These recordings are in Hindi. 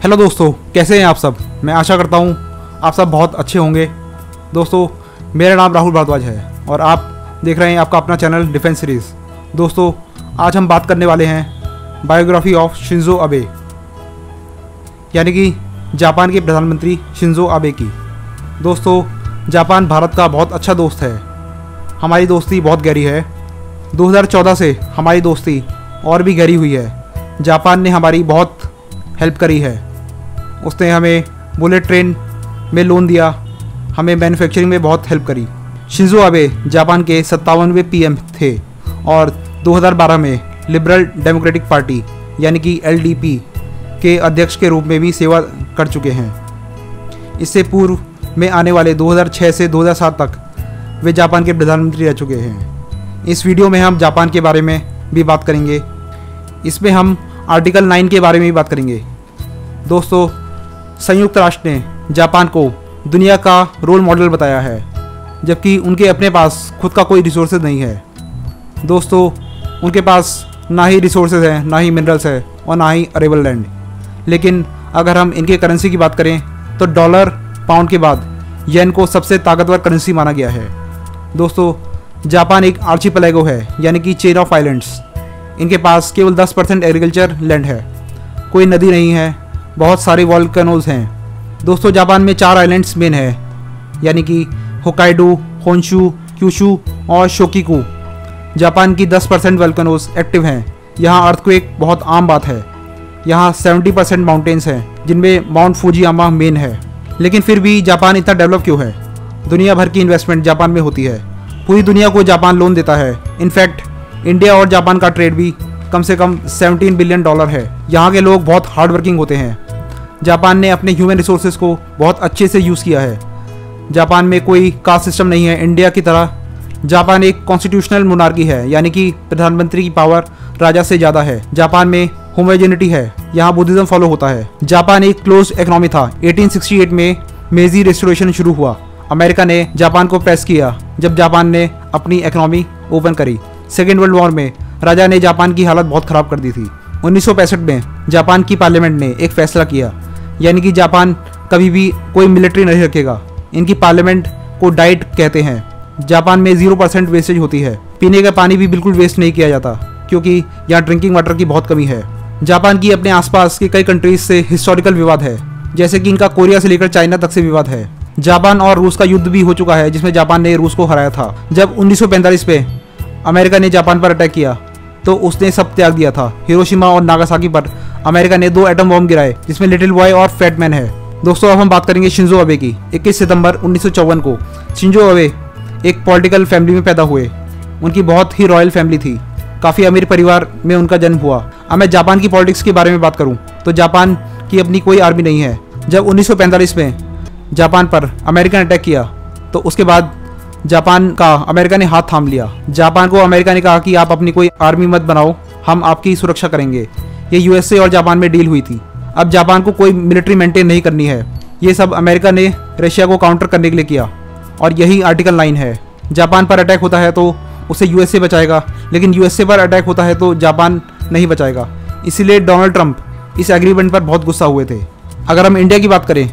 हेलो दोस्तों, कैसे हैं आप सब। मैं आशा करता हूँ आप सब बहुत अच्छे होंगे। दोस्तों, मेरा नाम राहुल भारद्वाज है और आप देख रहे हैं आपका अपना चैनल डिफेंस सीरीज़। दोस्तों, आज हम बात करने वाले हैं बायोग्राफी ऑफ शिंजो अबे, यानी कि जापान के प्रधानमंत्री शिंजो अबे की। दोस्तों, जापान भारत का बहुत अच्छा दोस्त है। हमारी दोस्ती बहुत गहरी है। 2014 से हमारी दोस्ती और भी गहरी हुई है। जापान ने हमारी बहुत हेल्प करी है। उसने हमें बुलेट ट्रेन में लोन दिया, हमें मैन्युफैक्चरिंग में बहुत हेल्प करी। शिंजो अबे जापान के 57वें पीएम थे और 2012 में लिबरल डेमोक्रेटिक पार्टी यानी कि एलडीपी के अध्यक्ष के रूप में भी सेवा कर चुके हैं। इससे पूर्व में आने वाले 2006 से 2007 तक वे जापान के प्रधानमंत्री रह चुके हैं। इस वीडियो में हम जापान के बारे में भी बात करेंगे। इसमें हम आर्टिकल 9 के बारे में भी बात करेंगे। दोस्तों, संयुक्त राष्ट्र ने जापान को दुनिया का रोल मॉडल बताया है, जबकि उनके अपने पास खुद का कोई रिसोर्सेज नहीं है। दोस्तों, उनके पास ना ही रिसोर्सेज हैं, ना ही मिनरल्स है और ना ही अरेबल लैंड। लेकिन अगर हम इनके करेंसी की बात करें तो डॉलर पाउंड के बाद येन को सबसे ताकतवर करेंसी माना गया है। दोस्तों, जापान एक आर्चिपेलागो है, यानी कि चेन ऑफ आइलैंड्स। इनके पास केवल 10% एग्रीकल्चर लैंड है, कोई नदी नहीं है, बहुत सारे वॉल्केनोज हैं। दोस्तों, जापान में 4 आइलैंड्स मेन है, यानी कि होकाइडो, होन्शु, क्यूशु और शोकिकु। जापान की 10% वॉल्केनोज एक्टिव हैं। यहाँ अर्थक्वेक बहुत आम बात है। यहाँ 70% माउंटेन्स हैं, जिनमें माउंट फुजियामा मेन है। लेकिन फिर भी जापान इतना डेवलप क्यों है? दुनिया भर की इन्वेस्टमेंट जापान में होती है। पूरी दुनिया को जापान लोन देता है। इनफैक्ट इंडिया और जापान का ट्रेड भी कम से कम $17 बिलियन है। यहाँ के लोग बहुत हार्ड वर्किंग होते हैं। जापान ने अपने ह्यूमन रिसोर्सेज को बहुत अच्छे से यूज़ किया है। जापान में कोई कास्ट सिस्टम नहीं है इंडिया की तरह। जापान एक कॉन्स्टिट्यूशनल मोनार्की है, यानी कि प्रधानमंत्री की पावर राजा से ज़्यादा है। जापान में होमोजेनिटी है, यहाँ बुद्धिज्म फॉलो होता है। जापान एक क्लोज इकोनॉमी था। 1868 में मेजी रेस्टोरेशन शुरू हुआ। अमेरिका ने जापान को प्रेस किया जब जापान ने अपनी इकोनॉमी ओपन करी। सेकेंड वर्ल्ड वॉर में राजा ने जापान की हालत बहुत ख़राब कर दी थी। 1965 में जापान की पार्लियामेंट ने एक फैसला किया, यानी कि जापान कभी भी कोई मिलिट्री नहीं रखेगा। इनकी पार्लियामेंट को डाइट कहते हैं। जापान में 0% वेस्टेज होती है। पीने का पानी भी बिल्कुल वेस्ट नहीं किया जाता, क्योंकि यहाँ ड्रिंकिंग वाटर की बहुत कमी है। जापान की अपने आसपास के कई कंट्रीज से हिस्टोरिकल विवाद है, जैसे कि इनका कोरिया से लेकर चाइना तक से विवाद है। जापान और रूस का युद्ध भी हो चुका है, जिसमें जापान ने रूस को हराया था। जब 1945 में अमेरिका ने जापान पर अटैक किया तो उसने सब त्याग दिया था। हिरोशिमा और नागासाकी पर अमेरिका ने 2 एटम बम गिराए, जिसमें लिटिल बॉय और फैट मैन है। दोस्तों, अब हम बात करेंगे शिंजो अबे की। 21 सितंबर 1954 को शिंजो अबे एक पॉलिटिकल फैमिली में पैदा हुए। उनकी बहुत ही रॉयल फैमिली थी। काफ़ी अमीर परिवार में उनका जन्म हुआ। अब मैं जापान की पॉलिटिक्स के बारे में बात करूं तो जापान की अपनी कोई आर्मी नहीं है। जब 1945 में जापान पर अमेरिका ने अटैक किया तो उसके बाद जापान का अमेरिका ने हाथ थाम लिया। जापान को अमेरिका ने कहा कि आप अपनी कोई आर्मी मत बनाओ, हम आपकी सुरक्षा करेंगे। ये यूएसए और जापान में डील हुई थी। अब जापान को कोई मिलिट्री मेंटेन नहीं करनी है। ये सब अमेरिका ने रशिया को काउंटर करने के लिए किया और यही आर्टिकल 9 है। जापान पर अटैक होता है तो उसे यूएसए बचाएगा, लेकिन यूएसए पर अटैक होता है तो जापान नहीं बचाएगा। इसीलिए डोनाल्ड ट्रंप इस एग्रीमेंट पर बहुत गुस्सा हुए थे। अगर हम इंडिया की बात करें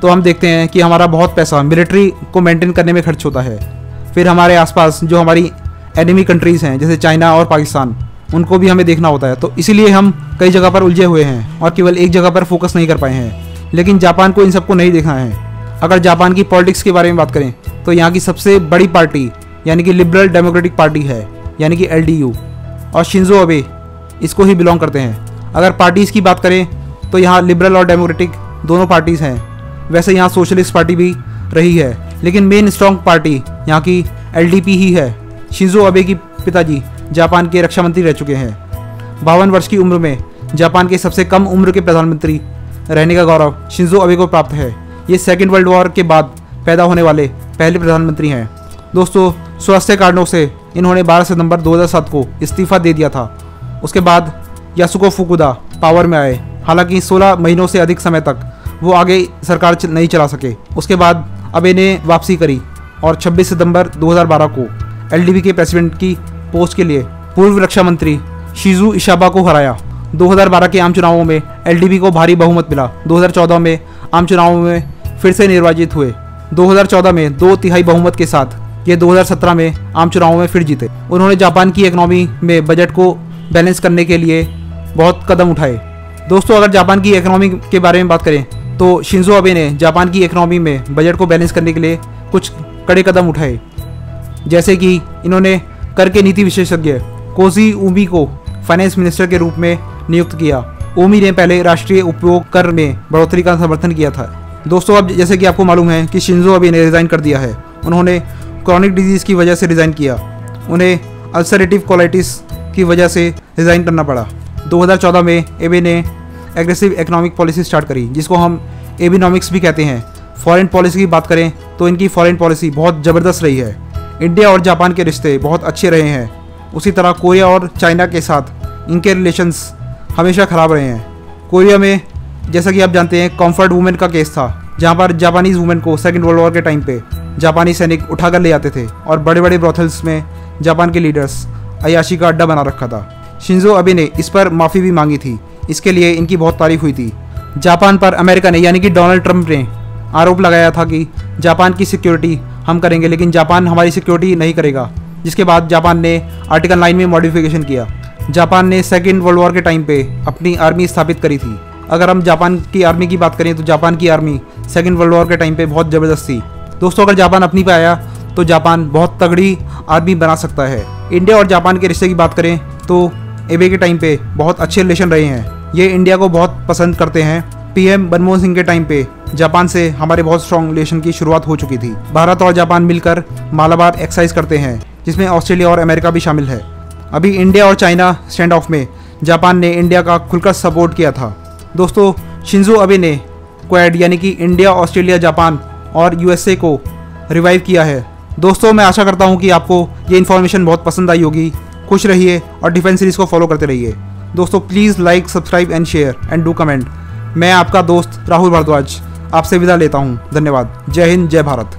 तो हम देखते हैं कि हमारा बहुत पैसा मिलिट्री को मेंटेन करने में खर्च होता है। फिर हमारे आसपास जो हमारी एनिमी कंट्रीज़ हैं, जैसे चाइना और पाकिस्तान, उनको भी हमें देखना होता है। तो इसीलिए हम कई जगह पर उलझे हुए हैं और केवल एक जगह पर फोकस नहीं कर पाए हैं। लेकिन जापान को इन सबको नहीं देखना है। अगर जापान की पॉलिटिक्स के बारे में बात करें तो यहाँ की सबसे बड़ी पार्टी यानी कि लिबरल डेमोक्रेटिक पार्टी है, यानी कि LDU, और शिंजो अबे इसको ही बिलोंग करते हैं। अगर पार्टीज़ की बात करें तो यहाँ लिबरल और डेमोक्रेटिक दोनों पार्टीज़ हैं। वैसे यहाँ सोशलिस्ट पार्टी भी रही है, लेकिन मेन स्ट्रॉन्ग पार्टी यहाँ की LDP ही है। शिंजो अबे की पिताजी जापान के रक्षा मंत्री रह चुके हैं। 52 वर्ष की उम्र में जापान के सबसे कम उम्र के प्रधानमंत्री रहने का गौरव शिंजो अबे को प्राप्त है। ये सेकेंड वर्ल्ड वॉर के बाद पैदा होने वाले पहले प्रधानमंत्री हैं। दोस्तों, स्वास्थ्य कारणों से इन्होंने 12 सितंबर 2007 को इस्तीफा दे दिया था। उसके बाद यासुको फुकुदा पावर में आए। हालांकि 16 महीनों से अधिक समय तक वो आगे सरकार नहीं चला सके। उसके बाद अबे ने वापसी करी और 26 सितंबर 2012 को LDP के प्रेसिडेंट की पोस्ट के लिए पूर्व रक्षा मंत्री शिजू इशाबा को हराया। 2012 के आम चुनावों में एलडीपी को भारी बहुमत मिला। 2014 में आम चुनावों में फिर से निर्वाचित हुए। 2014 में 2/3 बहुमत के साथ ये 2017 में आम चुनावों में फिर जीते। उन्होंने जापान की इकोनॉमी में बजट को बैलेंस करने के लिए बहुत कदम उठाए। दोस्तों, अगर जापान की इकोनॉमी के बारे में बात करें तो शिंजो अबे ने जापान की इकोनॉमी में बजट को बैलेंस करने के लिए कुछ कड़े कदम उठाए, जैसे कि इन्होंने कर के नीति विशेषज्ञ कोजी उमी को फाइनेंस मिनिस्टर के रूप में नियुक्त किया। उमी ने पहले राष्ट्रीय उपभोग कर में बढ़ोतरी का समर्थन किया था। दोस्तों, अब जैसे कि आपको मालूम है कि शिंजो अबे ने रिज़ाइन कर दिया है। उन्होंने क्रॉनिक डिजीज़ की वजह से रिज़ाइन किया। उन्हें अल्सरेटिव कोलाइटिस की वजह से रिज़ाइन करना पड़ा। 2014 में एबे ने एग्रेसिव इकोनॉमिक पॉलिसी स्टार्ट करी, जिसको हम एबिनॉमिक्स भी कहते हैं। फॉरेन पॉलिसी की बात करें तो इनकी फॉरेन पॉलिसी बहुत ज़बरदस्त रही है। इंडिया और जापान के रिश्ते बहुत अच्छे रहे हैं। उसी तरह कोरिया और चाइना के साथ इनके रिलेशंस हमेशा ख़राब रहे हैं। कोरिया में जैसा कि आप जानते हैं कॉम्फर्ट वुमेन का केस था, जहाँ पर जापानीज़ वुमेन को सेकेंड वर्ल्ड वॉर के टाइम पे जापानी सैनिक उठाकर ले आते थे और बड़े बड़े ब्रोथल्स में जापान के लीडर्स अयाशी का अड्डा बना रखा था। शिंजो अबे ने इस पर माफ़ी भी मांगी थी। इसके लिए इनकी बहुत तारीफ हुई थी। जापान पर अमेरिका ने यानी कि डोनाल्ड ट्रंप ने आरोप लगाया था कि जापान की सिक्योरिटी हम करेंगे, लेकिन जापान हमारी सिक्योरिटी नहीं करेगा। जिसके बाद जापान ने आर्टिकल 9 में मॉडिफिकेशन किया। जापान ने सेकेंड वर्ल्ड वॉर के टाइम पे अपनी आर्मी स्थापित करी थी। अगर हम जापान की आर्मी की बात करें तो जापान की आर्मी सेकेंड वर्ल्ड वॉर के टाइम पे बहुत ज़बरदस्त थी। दोस्तों, अगर जापान अपनी पे आया तो जापान बहुत तगड़ी आर्मी बना सकता है। इंडिया और जापान के रिश्ते की बात करें तो एबे के टाइम पे बहुत अच्छे रिलेशन रहे हैं। ये इंडिया को बहुत पसंद करते हैं। पीएम मनमोहन सिंह के टाइम पे जापान से हमारे बहुत स्ट्रॉन्ग रिलेशन की शुरुआत हो चुकी थी। भारत और जापान मिलकर मालाबार एक्सरसाइज करते हैं, जिसमें ऑस्ट्रेलिया और अमेरिका भी शामिल है। अभी इंडिया और चाइना स्टैंड ऑफ में जापान ने इंडिया का खुलकर सपोर्ट किया था। दोस्तों, शिंजो अबे ने क्वाड यानी कि इंडिया, ऑस्ट्रेलिया, जापान और यूएसए को रिवाइव किया है। दोस्तों, मैं आशा करता हूँ कि आपको ये इन्फॉर्मेशन बहुत पसंद आई होगी। खुश रहिए और डिफेंस सीरीज़ को फॉलो करते रहिए। दोस्तों, please like, subscribe and share and do comment. मैं आपका दोस्त राहुल भारद्वाज आपसे विदा लेता हूँ। धन्यवाद। जय हिंद, जय भारत।